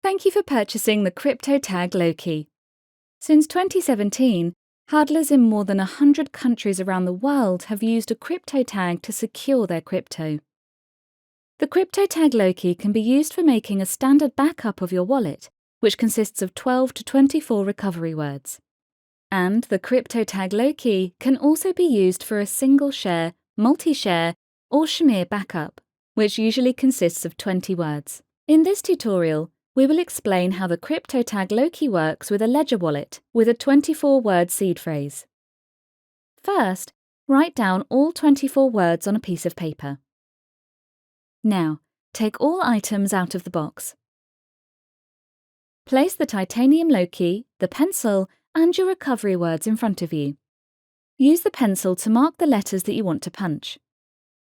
Thank you for purchasing the Cryptotag Loki. Since 2017, hodlers in more than 100 countries around the world have used a crypto tag to secure their crypto. The Cryptotag Loki can be used for making a standard backup of your wallet, which consists of 12 to 24 recovery words. And the Cryptotag Loki can also be used for a single share, multi-share, or Shamir backup, which usually consists of 20 words. In this tutorial, we will explain how the Cryptotag Loki works with a ledger wallet with a 24-word seed phrase. First, write down all 24 words on a piece of paper. Now, take all items out of the box. Place the titanium Loki, the pencil, and your recovery words in front of you. Use the pencil to mark the letters that you want to punch.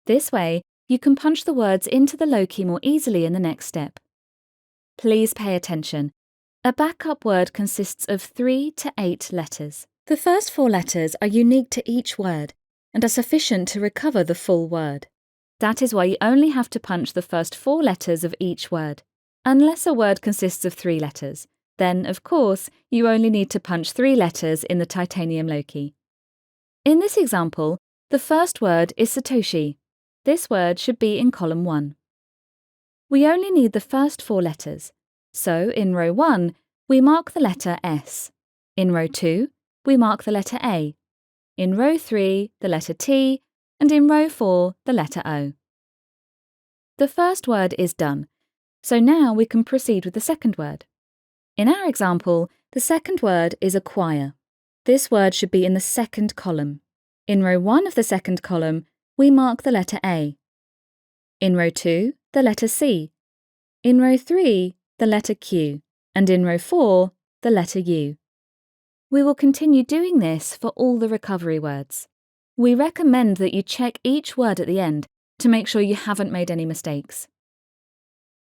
This way, you can punch the words into the Loki more easily in the next step. Please pay attention. A backup word consists of 3 to 8 letters. The first 4 letters are unique to each word and are sufficient to recover the full word. That is why you only have to punch the first 4 letters of each word. Unless a word consists of 3 letters, then, of course, you only need to punch 3 letters in the titanium Loki. In this example, the first word is Satoshi. This word should be in column 1. We only need the first 4 letters, so in row 1, we mark the letter S. In row 2, we mark the letter A. In row 3, the letter T, and in row 4, the letter O. The first word is done, so now we can proceed with the second word. In our example, the second word is acquire. This word should be in the second column. In row 1 of the second column, we mark the letter A. In row 2, the letter C. In row 3, the letter Q. And in row 4, the letter U. We will continue doing this for all the recovery words. We recommend that you check each word at the end to make sure you haven't made any mistakes.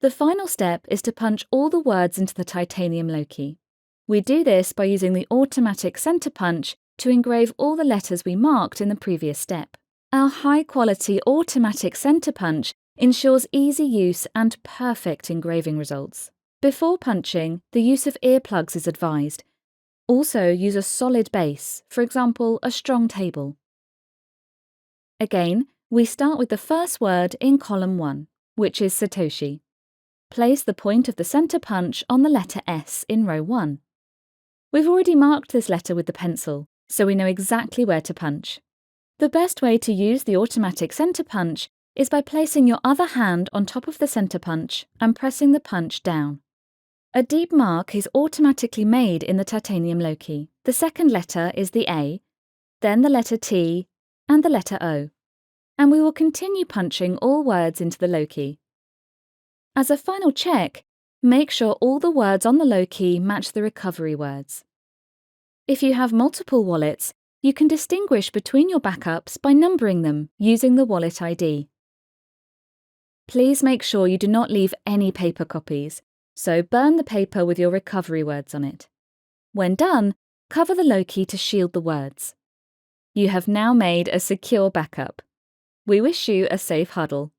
The final step is to punch all the words into the titanium Loki. We do this by using the automatic center punch to engrave all the letters we marked in the previous step. Our high-quality automatic center punch ensures easy use and perfect engraving results. Before punching, the use of earplugs is advised. Also, use a solid base, for example, a strong table. Again, we start with the first word in column 1, which is Satoshi. Place the point of the center punch on the letter S in row 1. We've already marked this letter with the pencil, so we know exactly where to punch. The best way to use the automatic center punch is by placing your other hand on top of the center punch and pressing the punch down. A deep mark is automatically made in the titanium Loki. The second letter is the A, then the letter T, and the letter O. And we will continue punching all words into the Loki. As a final check, make sure all the words on the Loki match the recovery words. If you have multiple wallets, you can distinguish between your backups by numbering them using the wallet ID. Please make sure you do not leave any paper copies, so burn the paper with your recovery words on it. When done, cover the Loki to shield the words. You have now made a secure backup. We wish you a safe huddle.